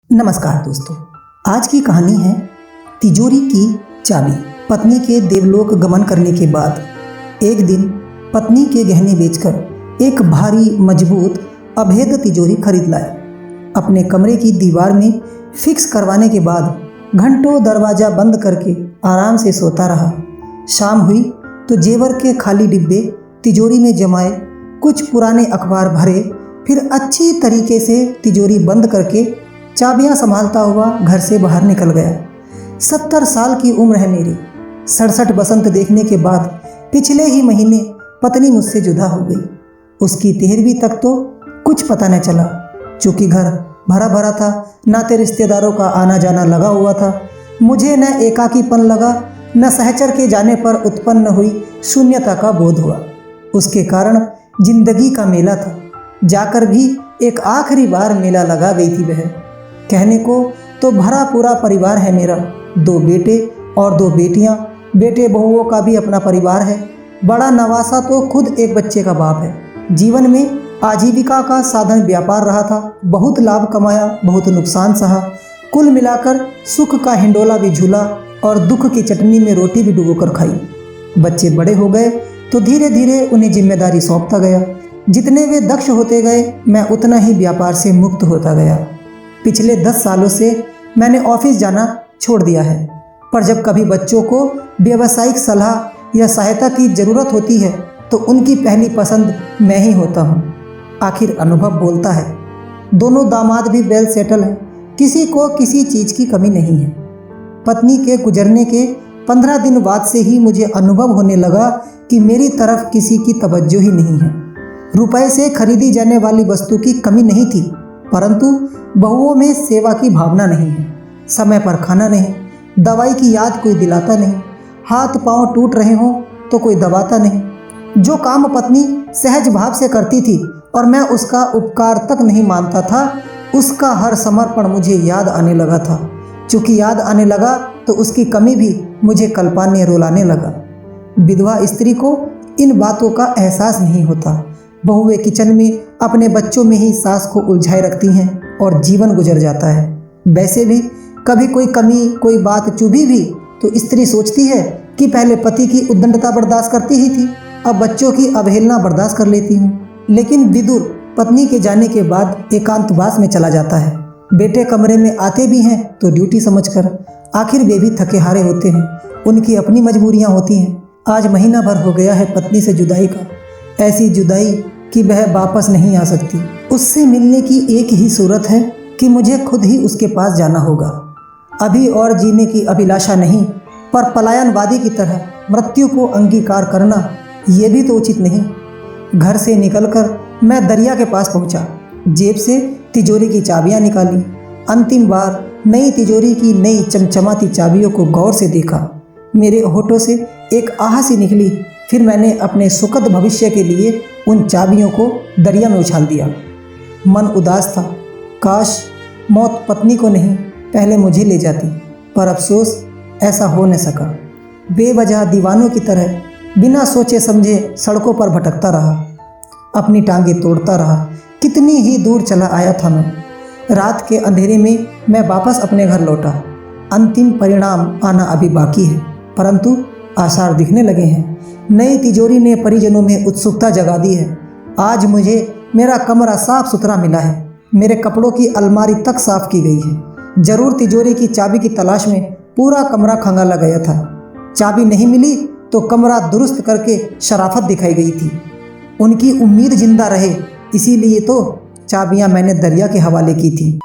नमस्कार दोस्तों, आज की कहानी है तिजोरी की चाबी। पत्नी के देवलोक गमन करने के बाद एक दिन पत्नी के गहने बेचकर एक भारी मजबूत अभेद तिजोरी खरीद लाया। अपने कमरे की दीवार में फिक्स करवाने के बाद घंटों दरवाज़ा बंद करके आराम से सोता रहा। शाम हुई तो जेवर के खाली डिब्बे तिजोरी में जमाए, कुछ पुराने अखबार भरे, फिर अच्छी तरीके से तिजोरी बंद करके चाबियां संभालता हुआ घर से बाहर निकल गया। 70 साल की उम्र है मेरी। 67 बसंत देखने के बाद पिछले ही महीने पत्नी मुझसे जुदा हो गई। उसकी 13वीं तक तो कुछ पता न चला, चूँकि घर भरा भरा था, नाते रिश्तेदारों का आना जाना लगा हुआ था। मुझे न एकाकीपन लगा, न सहचर के जाने पर उत्पन्न हुई शून्यता का बोध हुआ। उसके कारण जिंदगी का मेला था। जाकर भी एक आखिरी बार मेला लगा गई थी वह। कहने को तो भरा पूरा परिवार है मेरा, 2 बेटे और 2 बेटियां। बेटे बहुओं का भी अपना परिवार है। बड़ा नवासा तो खुद एक बच्चे का बाप है। जीवन में आजीविका का साधन व्यापार रहा था। बहुत लाभ कमाया, बहुत नुकसान सहा। कुल मिलाकर सुख का हिंडोला भी झूला और दुख की चटनी में रोटी भी डुबोकर खाई। बच्चे बड़े हो गए तो धीरे धीरे उन्हें जिम्मेदारी सौंपता गया। जितने वे दक्ष होते गए, मैं उतना ही व्यापार से मुक्त होता गया। पिछले 10 सालों से मैंने ऑफिस जाना छोड़ दिया है, पर जब कभी बच्चों को व्यावसायिक सलाह या सहायता की ज़रूरत होती है तो उनकी पहली पसंद मैं ही होता हूँ। आखिर अनुभव बोलता है। दोनों दामाद भी वेल सेटल हैं, किसी को किसी चीज़ की कमी नहीं है। पत्नी के गुजरने के 15 दिन बाद से ही मुझे अनुभव होने लगा कि मेरी तरफ किसी की तवज्जो ही नहीं है। रुपए से खरीदी जाने वाली वस्तु की कमी नहीं थी, परंतु बहुओं में सेवा की भावना नहीं है। समय पर खाना नहीं, दवाई की याद कोई दिलाता नहीं, हाथ पांव टूट रहे हों तो कोई दबाता नहीं। जो काम पत्नी सहज भाव से करती थी और मैं उसका उपकार तक नहीं मानता था, उसका हर समर्पण मुझे याद आने लगा था। चूँकि याद आने लगा तो उसकी कमी भी मुझे कल्पाने रुलाने लगा। विधवा स्त्री को इन बातों का एहसास नहीं होता। बहुएं किचन में अपने बच्चों में ही सास को उलझाए रखती हैं और जीवन गुजर जाता है। वैसे भी कभी कोई कमी, कोई बात चुभी भी तो स्त्री सोचती है कि पहले पति की उद्दंडता बर्दाश्त करती ही थी, अब बच्चों की अवहेलना बर्दाश्त कर लेती हूँ। लेकिन विदुर पत्नी के जाने के बाद एकांतवास में चला जाता है। बेटे कमरे में आते भी हैं तो ड्यूटी समझकर। आखिर वे भी थके हारे होते हैं, उनकी अपनी मजबूरियाँ होती हैं। आज महीना भर हो गया है पत्नी से जुदाई का, ऐसी जुदाई कि वह वापस नहीं आ सकती। उससे मिलने की एक ही सूरत है कि मुझे खुद ही उसके पास जाना होगा। अभी और जीने की अभिलाषा नहीं, पर पलायनवादी की तरह मृत्यु को अंगीकार करना ये भी तो उचित नहीं। घर से निकलकर मैं दरिया के पास पहुंचा। जेब से तिजोरी की चाबियां निकाली। अंतिम बार नई तिजोरी की नई चमचमाती चाबियों को गौर से देखा। मेरे होठों से एक आह सी निकली। फिर मैंने अपने सुखद भविष्य के लिए उन चाबियों को दरिया में उछाल दिया। मन उदास था। काश मौत पत्नी को नहीं, पहले मुझे ले जाती, पर अफसोस ऐसा हो न सका। बेवजह दीवानों की तरह बिना सोचे समझे सड़कों पर भटकता रहा, अपनी टांगें तोड़ता रहा। कितनी ही दूर चला आया था मैं। रात के अंधेरे में मैं वापस अपने घर लौटा। अंतिम परिणाम आना अभी बाकी है, परंतु आसार दिखने लगे हैं। नई तिजोरी ने परिजनों में उत्सुकता जगा दी है। आज मुझे मेरा कमरा साफ सुथरा मिला है। मेरे कपड़ों की अलमारी तक साफ की गई है। जरूर तिजोरी की चाबी की तलाश में पूरा कमरा खंगाला गया था। चाबी नहीं मिली तो कमरा दुरुस्त करके शराफत दिखाई गई थी। उनकी उम्मीद जिंदा रहे, इसीलिए तो चाबियां मैंने दरिया के हवाले की थी।